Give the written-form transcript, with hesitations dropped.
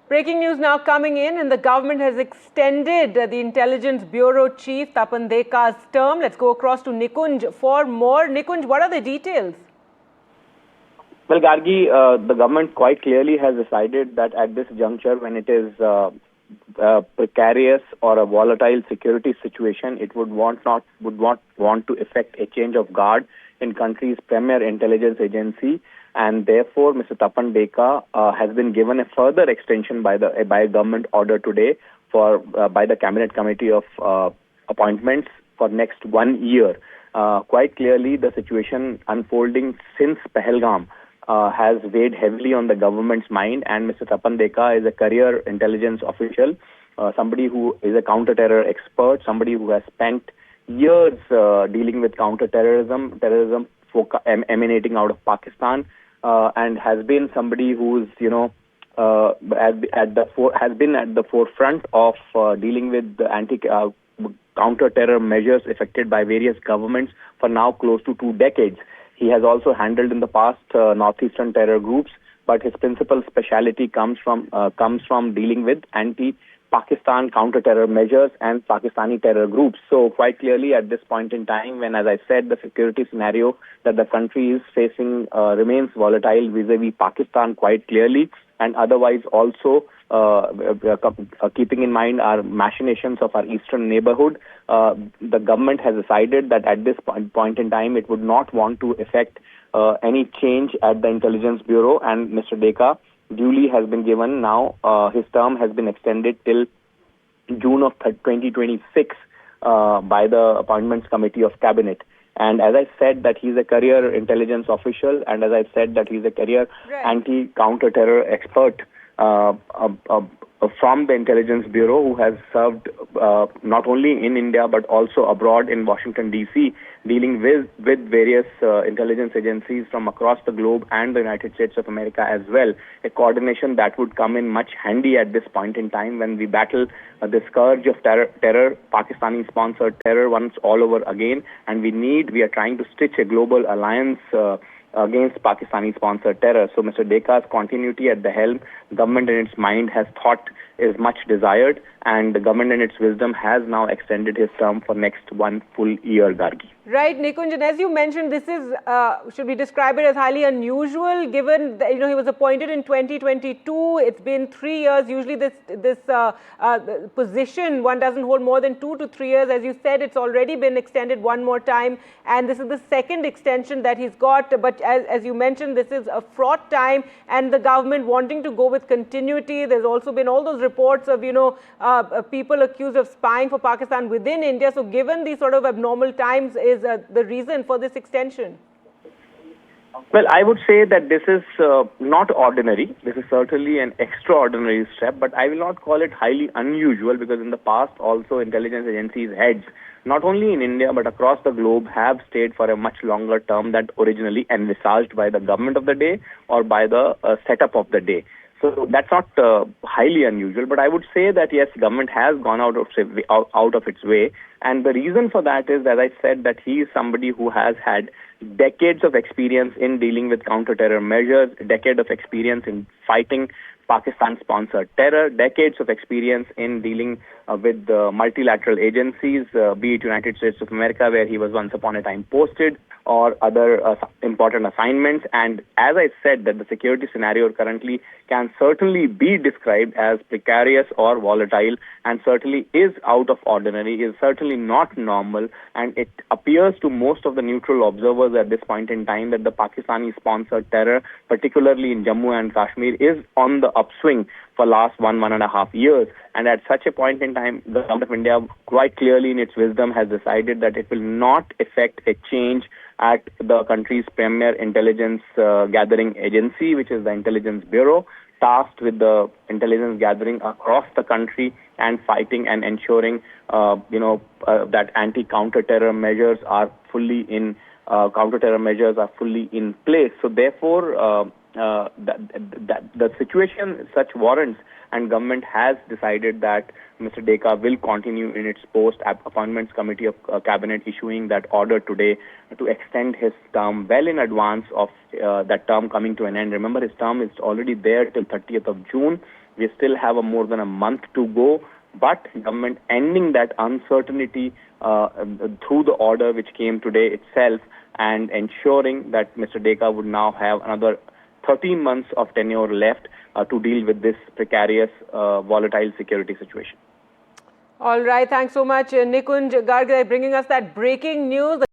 Breaking news now coming in, and the government has extended the Intelligence Bureau Chief Tapan Deka's term. Let's go across to Nikunj for more. Nikunj, what are the details? Well, Gargi, the government quite clearly has decided that at this juncture, when it is precarious or a volatile security situation, it would not want to effect a change of guard in country's premier intelligence agency, and therefore Mr. Tapan Deka has been given a further extension by a government order today by the Cabinet Committee of Appointments for next 1 year. Quite clearly, the situation unfolding since Pahalgam has weighed heavily on the government's mind, and Mr. Tapan Deka is a career intelligence official, somebody who is a counter-terror expert, somebody who has spent years dealing with counter-terrorism, emanating out of Pakistan, and has been somebody who's has been at the forefront of dealing with the counter-terror measures effected by various governments for now close to 2 decades. He has also handled in the past northeastern terror groups, but his principal speciality comes from dealing with anti-Pakistan counter-terror measures and Pakistani terror groups. So quite clearly at this point in time, when, as I said, the security scenario that the country is facing remains volatile vis-a-vis Pakistan quite clearly, and otherwise also keeping in mind our machinations of our eastern neighborhood, the government has decided that at this point in time it would not want to effect any change at the Intelligence Bureau, and Mr. Deka duly has been given now, his term has been extended till June of 2026 by the Appointments Committee of Cabinet. And as I said that he's a career intelligence official, and as I said that he's a career anti-counter-terror expert from the Intelligence Bureau, who has served not only in India but also abroad in Washington DC, dealing with various intelligence agencies from across the globe and the United States of America as well. A coordination that would come in much handy at this point in time when we battle the scourge of terror, Pakistani-sponsored terror once all over again, and we are trying to stitch a global alliance against Pakistani-sponsored terror. So Mr. Deka's continuity at the helm, government in its mind has thought is much desired, and the government in its wisdom has now extended his term for next 1 full year, Gargi. Right, Nikunjan, as you mentioned, this is, should we describe it as highly unusual, given that, he was appointed in 2022. It's been 3 years. Usually this position, one doesn't hold more than 2 to 3 years. As you said, it's already been extended one more time, and this is the second extension that he's got. But as you mentioned, this is a fraught time, and the government wanting to go with continuity. There's also been all those reports of, people accused of spying for Pakistan within India. So given these sort of abnormal times, is the reason for this extension? Well, I would say that this is not ordinary. This is certainly an extraordinary step, but I will not call it highly unusual, because in the past also intelligence agencies' heads, not only in India but across the globe, have stayed for a much longer term than originally envisaged by the government of the day or by the setup of the day. So that's not highly unusual, but I would say that yes, government has gone out of its way, and the reason for that is, as I said, that he is somebody who has had decades of experience in dealing with counter-terror measures, a decade of experience in fighting Pakistan-sponsored terror, decades of experience in dealing with multilateral agencies, be it United States of America, where he was once upon a time posted, or other important assignments. And as I said, that the security scenario currently can certainly be described as precarious or volatile, and certainly is out of ordinary, is certainly not normal, and it appears to most of the neutral observers at this point in time that the Pakistani-sponsored terror, particularly in Jammu and Kashmir, is on the upswing for last 1.5 years. And at such a point in time, the government of India quite clearly in its wisdom has decided that it will not effect a change at the country's premier intelligence gathering agency, which is the Intelligence Bureau, tasked with the intelligence gathering across the country and fighting and ensuring, that anti-counter-terror measures are fully in place. So therefore, the situation such warrants, and government has decided that Mr. Deka will continue in its post. Appointments Committee of Cabinet issuing that order today to extend his term well in advance of that term coming to an end. Remember, his term is already there till 30th of June. We still have more than a month to go, but government ending that uncertainty through the order which came today itself, and ensuring that Mr. Deka would now have another 13 months of tenure left to deal with this precarious, volatile security situation. All right. Thanks so much, Nikunj Garg, bringing us that breaking news.